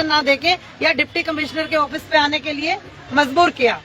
Application ना देके या डिप्टी कमिश्नर के ऑफिस पे आने के लिए मजबूर किया।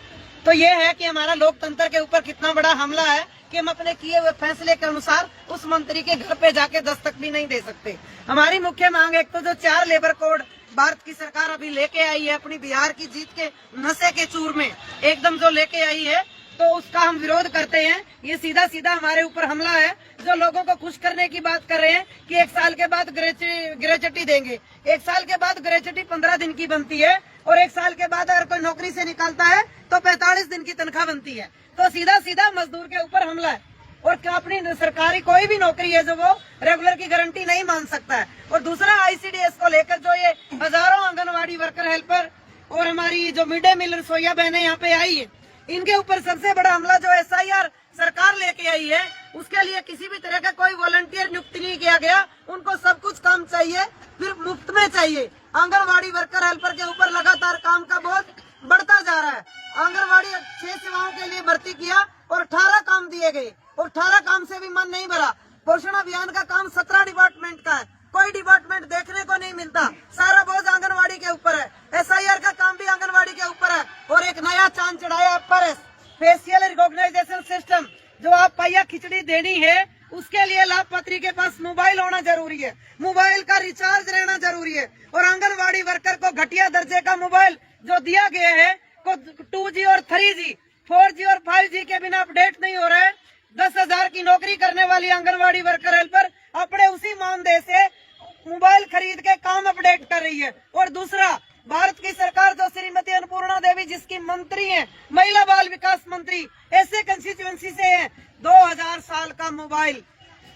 तो ये है कि हमारा लोकतंत्र के ऊपर कितना बड़ा हमला है कि हम अपने किए हुए फैसले के अनुसार उस मंत्री के घर पे जाके दस्तक भी नहीं दे सकते। हमारी मुख्य मांग एक तो जो 4 लेबर कोड भारत की सरकार अभी लेके आई है अपनी बिहार की जीत के नशे के चूर में एकदम जो लेके आई है, तो उसका हम विरोध करते हैं। ये सीधा सीधा हमारे ऊपर हमला है। जो लोगों को खुश करने की बात कर रहे हैं कि 1 साल के बाद ग्रेचुटी देंगे। 1 साल के बाद ग्रेचुटी 15 दिन की बनती है और 1 साल के बाद अगर कोई नौकरी से निकालता है तो 45 दिन की तनख्वाह बनती है। तो सीधा सीधा मजदूर के ऊपर हमला है। और क्या अपनी सरकारी कोई भी नौकरी है जो वो रेगुलर की गारंटी नहीं मान सकता है। और दूसरा ICDS को लेकर जो ये हजारों आंगनबाड़ी वर्कर हेल्पर और हमारी जो मिड डे मील रसोइया बहनें यहाँ पे आई है, इनके ऊपर सबसे बड़ा हमला जो SIR सरकार लेके आई है, उसके लिए किसी भी तरह का कोई वॉलंटियर नियुक्त नहीं किया गया। उनको सब कुछ काम चाहिए, फिर मुफ्त में चाहिए। आंगनबाड़ी वर्कर हेल्पर के ऊपर लगातार काम का बोझ बढ़ता जा रहा है। आंगनबाड़ी 6 सेवाओं के लिए भर्ती किया और 18 काम दिए गए और 18 काम से भी मन नहीं भरा। पोषण अभियान का काम 17 डिपार्टमेंट का है, कोई डिपार्टमेंट देखने को नहीं मिलता। सारा बोझ आंगनबाड़ी के ऊपर है। SIR का काम भी आंगनबाड़ी के ऊपर है। और एक नया चांद चढ़ाया परस फेशियल रिकॉग्नाइजेशन सिस्टम। जो आप पहिया खिचड़ी देनी है उसके लिए लाभपात्री के पास मोबाइल होना जरूरी है, मोबाइल का रिचार्ज रहना जरूरी है। और आंगनबाड़ी वर्कर को घटिया दर्जे का मोबाइल जो दिया गया है को 2G और 3G 4G और 5G के बिना अपडेट नहीं हो रहा है। 10,000 की नौकरी करने वाली आंगनबाड़ी वर्कर हेल्पर अपने उसी मानदेय से मोबाइल खरीद के काम अपडेट कर रही है। और दूसरा, भारत की सरकार जो श्रीमती अन्नपूर्णा देवी जिसकी मंत्री हैं, महिला बाल विकास मंत्री, ऐसे कंस्टिट्यूएंसी से हैं, 2000 साल का मोबाइल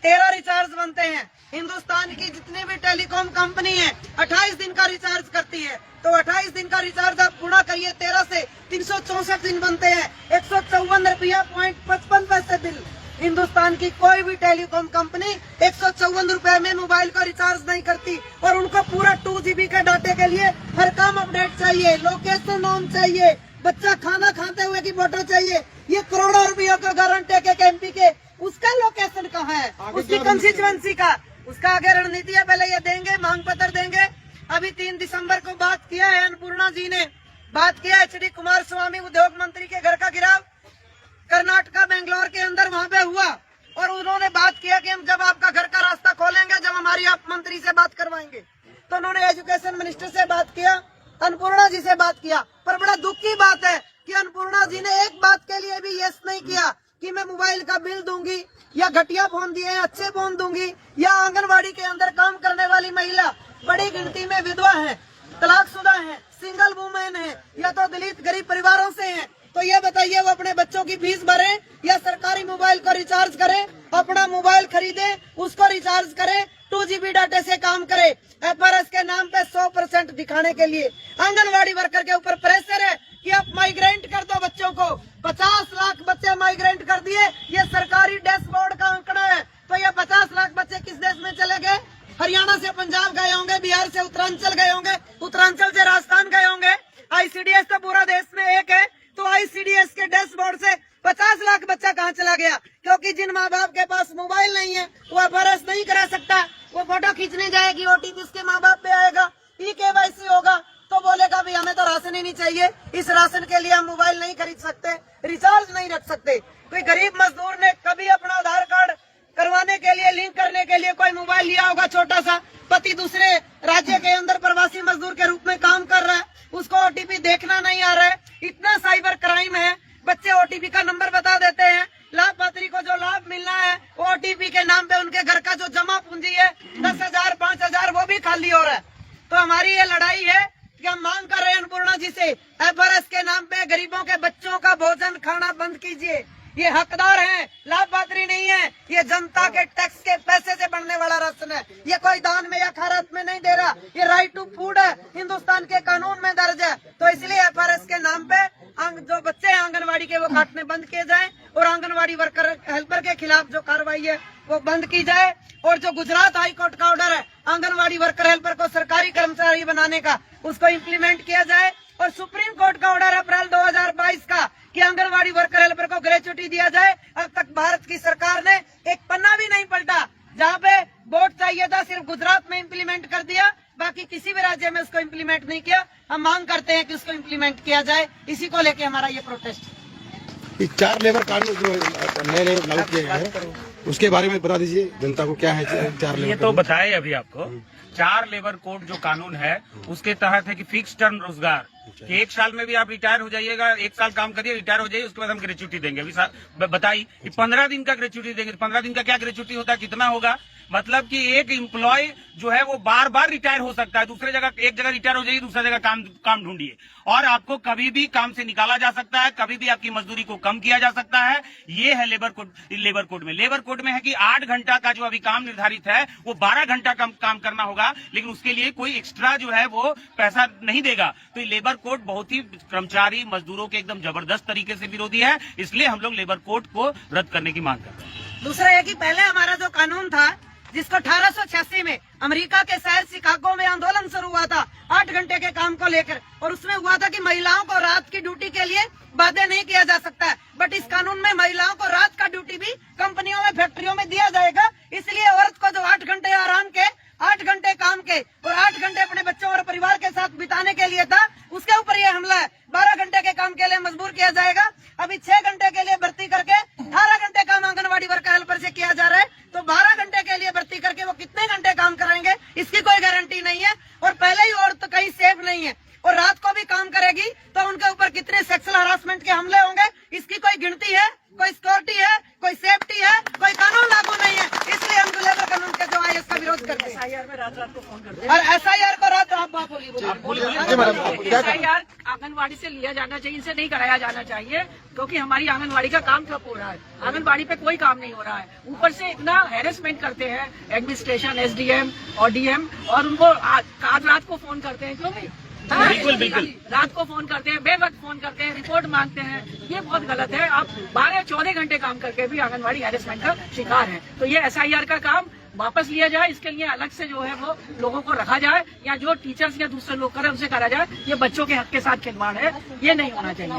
13 रिचार्ज बनते हैं। हिंदुस्तान की जितनी भी टेलीकॉम कंपनी है 28 दिन का रिचार्ज करती है। तो 28 दिन का रिचार्ज आप गुणा करिए 13 से, 364 दिन बनते हैं। 154 रुपया 55 पैसे बिल। हिंदुस्तान की कोई भी टेलीकॉम कंपनी 154 रुपए में मोबाइल का रिचार्ज नहीं करती। और उनको पूरा 2GB के डाटे के लिए हर काम अपडेट चाहिए, लोकेशन ऑन चाहिए, बच्चा खाना खाते हुए की फोटो चाहिए। ये करोड़ों रुपयों का गारंटी के MP के उसका लोकेशन कहाँ है, उसकी कंस्टिट्यूएंसी का, उसका आगे रणनीति है। पहले ये देंगे, मांग पत्र देंगे। अभी 3 दिसंबर को बात किया है अन्नपूर्णा जी ने, बात किया HD कुमारस्वामी उद्योग मंत्री के घर का गिराव कर्नाटका बेंगलोर के अंदर वहाँ पे हुआ। और उन्होंने बात किया कि हम जब आपका घर का रास्ता खोलेंगे, जब हमारी आप मंत्री से बात करवाएंगे। तो उन्होंने एजुकेशन मिनिस्टर से बात किया, अन्नपूर्णा जी से बात किया। पर बड़ा दुख की बात है कि अन्नपूर्णा जी ने एक बात के लिए भी यस नहीं किया कि मैं मोबाइल का बिल दूंगी या घटिया फोन दिए अच्छे फोन दूंगी। या आंगनबाड़ी के अंदर काम करने वाली महिला बड़ी गिनती में विधवा है, तलाकशुदा है, सिंगल वुमेन है या तो दलित गरीब परिवारों से है। तो ये बताइए वो अपने बच्चों की फीस भरे या सरकारी मोबाइल को रिचार्ज करे, अपना मोबाइल खरीदे, उसको रिचार्ज करे, 2GB डाटे से काम करे। FRS के नाम पे 100% दिखाने के लिए आंगनबाड़ी वर्कर के ऊपर प्रेशर है कि आप माइग्रेंट कर दो बच्चों को। 50 लाख बच्चे माइग्रेंट कर दिए, ये सरकारी डैशबोर्ड का आंकड़ा है। तो ये 50 लाख बच्चे किस देश में चले गए? हरियाणा से पंजाब गए होंगे, बिहार से उत्तरांचल गए होंगे, उत्तरांचल से राजस्थान गए होंगे। ICDS तो पूरा देश में एक है, तो ICDS के डैशबोर्ड से 50 लाख बच्चा कहाँ चला गया? क्योंकि जिन माँ बाप के पास मोबाइल नहीं है वो FRS नहीं करा सकता। वो फोटो खींचने जाएगी, OTP उसके माँ बाप पे आएगा, eKYC होगा तो बोलेगा भी हमें तो राशन ही नहीं चाहिए, इस राशन के लिए हम मोबाइल नहीं खरीद सकते, रिचार्ज नहीं रख सकते। कोई गरीब मजदूर ने कभी अपना आधार कार्ड करवाने के लिए, लिंक करने के लिए कोई मोबाइल लिया होगा छोटा सा, पति दूसरे राज्य के अंदर प्रवासी मजदूर के रूप में काम कर रहा है, उसको OTP देखना नहीं आ रहा है। इतना साइबर क्राइम है, बच्चे OTP का नंबर बता देते हैं, लाभपात्री को जो लाभ मिलना है वो OTP के नाम पे उनके घर का जो जमा पूंजी है 10,000 5,000 वो भी खाली हो रहा है। तो हमारी ये लड़ाई है कि हम मांग कर रहे हैं अन्नपूर्णा जी से, FRS के नाम पे गरीबों के बच्चों का भोजन खाना बंद कीजिए। ये हकदार हैं, लाभपात्री नहीं है। ये जनता के टैक्स के पैसे से बनने वाला राशन है, ये कोई दान में या खैरात में नहीं दे रहा। ये राइट टू फूड है, हिंदुस्तान के कानून में दर्ज है। तो इसलिए FRS के नाम पे जो बच्चे हैं आंगनबाड़ी के वो काटने बंद किए जाए और आंगनबाड़ी वर्कर हेल्पर के खिलाफ जो कार्रवाई है वो बंद की जाए। और जो गुजरात हाई कोर्ट का ऑर्डर है आंगनबाड़ी वर्कर हेल्पर को सरकारी कर्मचारी बनाने का, उसको इम्प्लीमेंट किया जाए। और सुप्रीम कोर्ट का ऑर्डर अप्रैल 2022 का कि आंगनबाड़ी वर्कर हेल्पर को ग्रेच्युटी दिया जाए, अब तक भारत की सरकार ने एक पन्ना भी नहीं पलटा। जहाँ पे वोट चाहिए था सिर्फ गुजरात में इम्प्लीमेंट कर दिया, बाकी किसी भी राज्य में उसको इम्प्लीमेंट नहीं किया। हम मांग करते हैं कि उसको इम्प्लीमेंट किया जाए, इसी को लेके हमारा ये प्रोटेस्ट। 4 लेबर कानून जो नए लागू किए गए हैं उसके बारे में बता दीजिए जनता को, क्या है 4 लेबर? ये तो बताए अभी आपको। 4 लेबर कोड जो कानून है उसके तहत है कि फिक्स टर्म रोजगार, कि 1 साल में भी आप रिटायर हो जाइएगा, 1 साल काम करिए, रिटायर हो जाइए, उसके बाद हम ग्रेच्युटी देंगे। अभी बताइए कि 15 दिन का ग्रेच्युटी देंगे। 15 दिन का क्या ग्रेच्युटी होता है, कितना होगा? मतलब कि एक एम्प्लॉय जो है वो बार बार रिटायर हो सकता है, दूसरे जगह, एक जगह रिटायर हो जाइए, दूसरा जगह काम ढूंढिए, और आपको कभी भी काम से निकाला जा सकता है, कभी भी आपकी मजदूरी को कम किया जा सकता है। ये है लेबर कोड। लेबर कोड में है कि 8 घंटा का जो अभी काम निर्धारित है वो 12 घंटा काम करना होगा, लेकिन उसके लिए कोई एक्स्ट्रा जो है वो पैसा नहीं देगा। तो ये लेबर कोड बहुत ही कर्मचारी मजदूरों के एकदम जबरदस्त तरीके से विरोधी है, इसलिए हम लोग लेबर कोड को रद्द करने की मांग कर रहे हैं। दूसरा है कि पहले हमारा जो कानून था, जिसको 1886 में अमेरिका के शहर शिकागो में आंदोलन शुरू हुआ था 8 घंटे के काम को लेकर, और उसमें हुआ था कि महिलाओं को रात की ड्यूटी के लिए बाध्य नहीं किया जा सकता है, बट इस कानून में महिलाओं को रात का ड्यूटी भी कंपनियों में, फैक्ट्रियों में दिया जाएगा। इसलिए औरत को जो 8 घंटे आराम के, 8 घंटे काम के और 8 घंटे अपने बच्चों और परिवार के साथ बिताने के लिए था, उसके ऊपर ये हमला है। 12 घंटे के काम के लिए मजबूर किया जाएगा। अभी 6 घंटे के लिए भर्ती करके 18 घंटे काम आंगनबाड़ी वर्कर हेल्पर से किया जा रहा है, तो 12 घंटे के लिए भर्ती करके वो कितने घंटे काम करेंगे इसकी कोई गारंटी नहीं है। और पहले ही औरत कहीं सेफ नहीं है, और रात को भी काम करेगी तो उनके ऊपर कितने सेक्सुअल हरासमेंट के हमले होंगे, इसकी कोई गिनती है, कोई सिक्योरिटी है, कोई सेफ्टी है, कोई कानून लागू नहीं है। इसलिए हम लेबर कानून के जो है इसका विरोध करते हैं। SIR में रात को फोन करते हैं, और SIR को रात आप बात SIR आंगनबाड़ी से लिया जाना चाहिए, इनसे नहीं कराया जाना चाहिए, क्योंकि हमारी आंगनबाड़ी का काम ठप हो रहा है। आंगनबाड़ी पे कोई काम नहीं हो रहा है, ऊपर से इतना हैरेसमेंट करते हैं एडमिनिस्ट्रेशन, SDM और DM, और उनको आज रात को फोन करते हैं। क्यों नहीं? बिल्कुल रात को फोन करते हैं, बेवक्त फोन करते हैं, रिपोर्ट मांगते हैं। ये बहुत गलत है। आप 12-14 घंटे काम करके भी आंगनबाड़ी हैरेसमेंट का शिकार है। तो ये SIR का काम वापस लिया जाए, इसके लिए अलग से जो है वो लोगों को रखा जाए, या जो टीचर्स या दूसरे लोग करें उनसे करा जाए। ये बच्चों के हक के साथ खिलवाड़ है, ये नहीं होना चाहिए।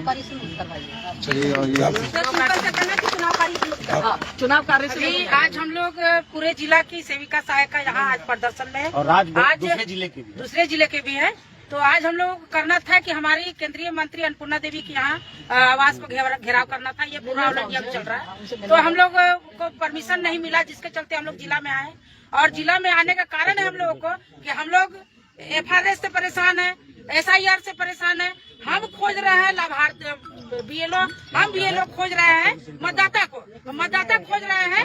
चुनाव कार्य से आज हम लोग पूरे जिला की सेविका सहायिका यहाँ आज प्रदर्शन में है, और आज दूसरे जिले के भी है। तो आज हम लोग करना था कि हमारी केंद्रीय मंत्री अन्नपूर्णा देवी के यहाँ आवास को घेराव करना था। ये पूरा ऑलरेडी अब चल रहा है, तो हम लोग को परमिशन नहीं मिला, जिसके चलते हम लोग जिला में आए। और जिला में आने का कारण है हम लोगों को कि हम लोग FRS से परेशान है, SIR से परेशान है। हम खोज रहे हैं लाभार्थी BLO, हम BLO खोज रहे हैं मतदाता को, मतदाता खोज रहे हैं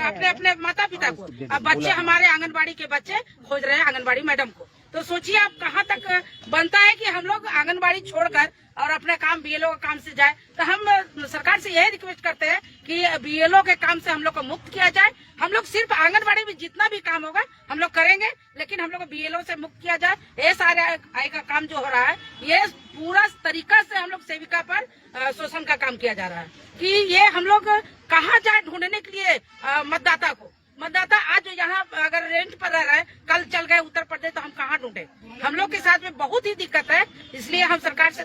अपने अपने माता पिता को। अब बच्चे हमारे आंगनबाड़ी के बच्चे खोज रहे हैं आंगनबाड़ी मैडम को। तो सोचिए आप कहाँ तक बनता है कि हम लोग आंगनबाड़ी छोड़कर और अपने काम BLO का काम से जाए। तो हम सरकार से यही रिक्वेस्ट करते हैं कि BLO के काम से हम लोग को मुक्त किया जाए। हम लोग सिर्फ आंगनबाड़ी में जितना भी काम होगा हम लोग करेंगे, लेकिन हम लोग को BLO से मुक्त किया जाए। SRI का काम जो हो रहा है, ये पूरा तरीका से हम लोग सेविका पर शोषण का काम किया जा रहा है कि ये हम लोग कहाँ जाए ढूंढने के लिए मतदाता को। मतदाता आज जो यहाँ अगर रेंट पर रह रहे हैं, कल चल गए उत्तर प्रदेश, तो हम कहाँ ढूंढे? हम लोग के साथ में बहुत ही दिक्कत है। इसलिए हम सरकार से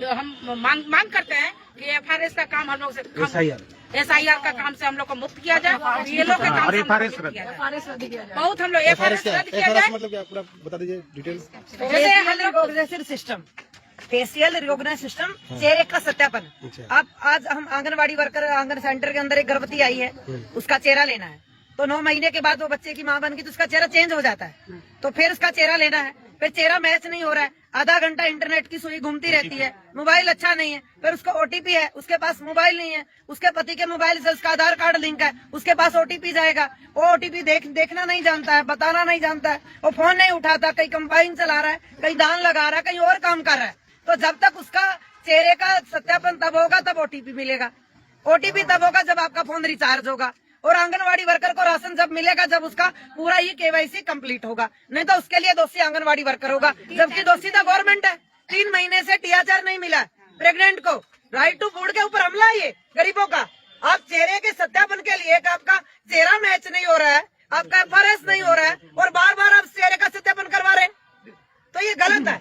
हम मांग करते हैं कि FRS का काम हम लोग से SIR का काम से हम लोग को मुक्त किया जाए, BLO के काम से मुक्त किया जाए। बहुत हम लोग FRS रद्द किया जाए। मतलब बता दीजिए डिटेल्स। जैसे हम लोग सिस्टम, फेशियल रिकॉग्नाइज सिस्टम, चेहरे का सत्यापन। अब आज हम आंगनबाड़ी वर्कर, आंगन सेंटर के अंदर एक गर्भवती आई है, उसका चेहरा लेना है, तो 9 महीने के बाद वो बच्चे की माँ बन गई तो उसका चेहरा चेंज हो जाता है, तो फिर उसका चेहरा लेना है। फिर चेहरा मैच नहीं हो रहा है, आधा घंटा इंटरनेट की सुई घूमती रहती है, मोबाइल अच्छा नहीं है, फिर उसका OTP है, उसके पास मोबाइल नहीं है, उसके पति के मोबाइल से उसका आधार कार्ड लिंक है, उसके पास OTP जाएगा, वो OTP देखना नहीं जानता है, बताना नहीं जानता है, वो फोन नहीं उठाता, कहीं कंबाइन चला रहा है, कहीं दान लगा रहा है, कहीं और काम कर रहा है। तो जब तक उसका चेहरे का सत्यापन तब होगा तब OTP मिलेगा, OTP तब होगा जब आपका फोन रिचार्ज होगा, और आंगनवाड़ी वर्कर को राशन जब मिलेगा जब उसका पूरा ही KYC कंप्लीट होगा, नहीं तो उसके लिए दोषी आंगनवाड़ी वर्कर होगा, जबकि दोषी तो गवर्नमेंट है। 3 महीने से THR नहीं मिला प्रेग्नेंट को। राइट टू फूड के ऊपर हमला है ये गरीबों का। आप चेहरे के सत्यापन के लिए आपका चेहरा मैच नहीं हो रहा है, आपका FRS नहीं हो रहा है, और बार बार आप चेहरे का सत्यापन करवा रहे हैं, तो ये गलत है।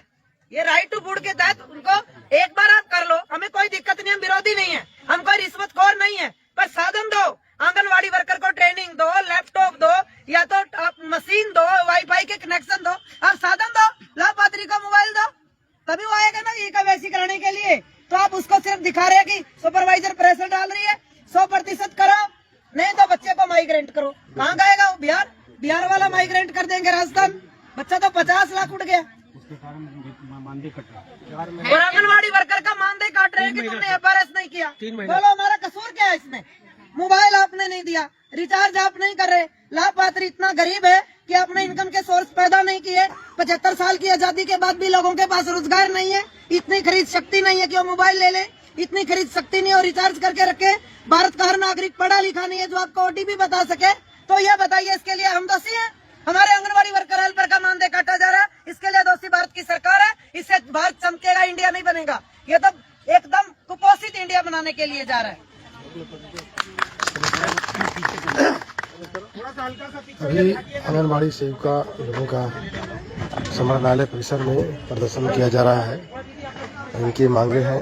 ये राइट टू फूड के तहत उनको एक बार आप कर लो, हमें कोई दिक्कत नहीं, हम विरोधी नहीं है, हम कोई रिश्वतखोर नहीं है, पर साधन दो, आंगनवाड़ी वर्कर को ट्रेनिंग दो, लैपटॉप दो, या तो आप मशीन दो, वाईफाई के कनेक्शन दो, आप साधन दो, लाभपात्री को मोबाइल दो, तभी वो आएगा ना ये KYC कराने के लिए। तो आप उसको सिर्फ दिखा रहे हैं कि सुपरवाइजर प्रेशर डाल रही है, 100% करो, नहीं तो बच्चे को माइग्रेंट करो। कहाँ गएगा वो? बिहार वाला माइग्रेंट कर देंगे राजस्थान। बच्चा तो 50 लाख उठ गया। और आंगनबाड़ी वर्कर का मानदेय काट रहे हैं कि तुमने FRS नहीं किया। बोलो हमारा कसूर क्या है इसमें? मोबाइल आपने नहीं दिया, रिचार्ज आप नहीं कर रहे, लाभपात्री इतना गरीब है कि आपने इनकम के सोर्स पैदा नहीं किए। 75 साल की आजादी के बाद भी लोगों के पास रोजगार नहीं है, इतनी खरीद शक्ति नहीं है कि वो मोबाइल ले ले, इतनी खरीद शक्ति नहीं और रिचार्ज करके रखे। भारत का हर नागरिक पढ़ा लिखा नहीं है जो आपको OTP बता सके। तो ये बताइए, इसके लिए हम दोषी हैं? हमारे आंगनबाड़ी वर्कर हेल्पर का मानदेय काटा जा रहा है, इसके लिए दोषी भारत की सरकार है। इससे भारत चमकेगा, इंडिया नहीं बनेगा। ये तो एकदम कुपोषित इंडिया बनाने के लिए जा रहा है। अभी आंगनबाड़ी सेविका लोगों का समाहरणालय परिसर में प्रदर्शन किया जा रहा है। इनकी मांगे हैं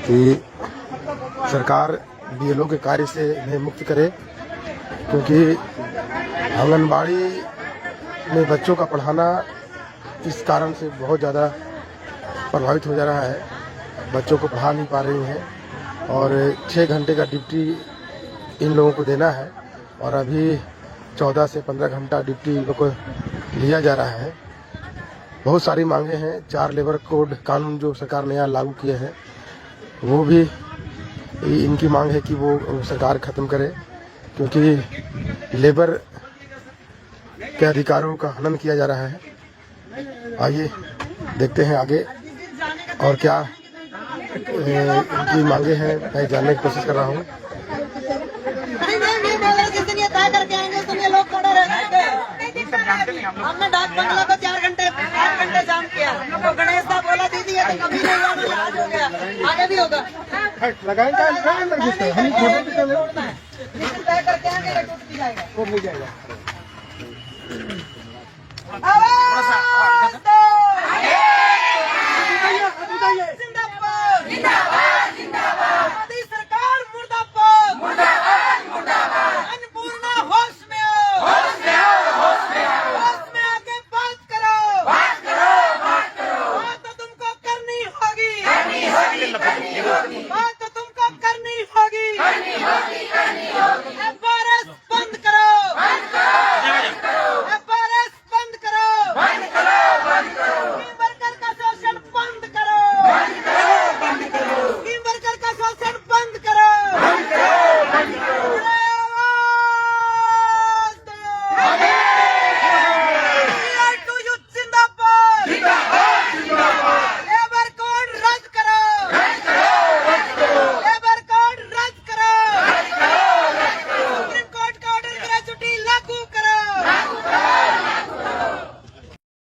कि सरकार BLO के कार्य से इन्हें मुक्त करे, क्योंकि आंगनबाड़ी में बच्चों का पढ़ाना इस कारण से बहुत ज़्यादा प्रभावित हो जा रहा है। बच्चों को पढ़ा नहीं पा रही हैं और 6 घंटे का ड्यूटी इन लोगों को देना है और अभी 14 से 15 घंटा ड्यूटी इन लोगों को लिया जा रहा है। बहुत सारी मांगे हैं। 4 लेबर कोड कानून जो सरकार ने यहाँ लागू किए हैं, वो भी इनकी मांग है कि वो सरकार खत्म करे, क्योंकि लेबर के अधिकारों का हनन किया जा रहा है। आइए देखते हैं आगे और क्या इनकी मांगे हैं, मैं जानने की कोशिश कर रहा हूँ। जिस दिन ये तय करके आएंगे उस दिन ये लोग खड़े रह जाएंगे। हमने डाक बंगला को 4 घंटे जाम किया। तो गणेश दा बोला दीदी ये तो कभी नहीं हुआ, आज हो गया, आगे भी होगा। तय करके आएंगे, जाएगा।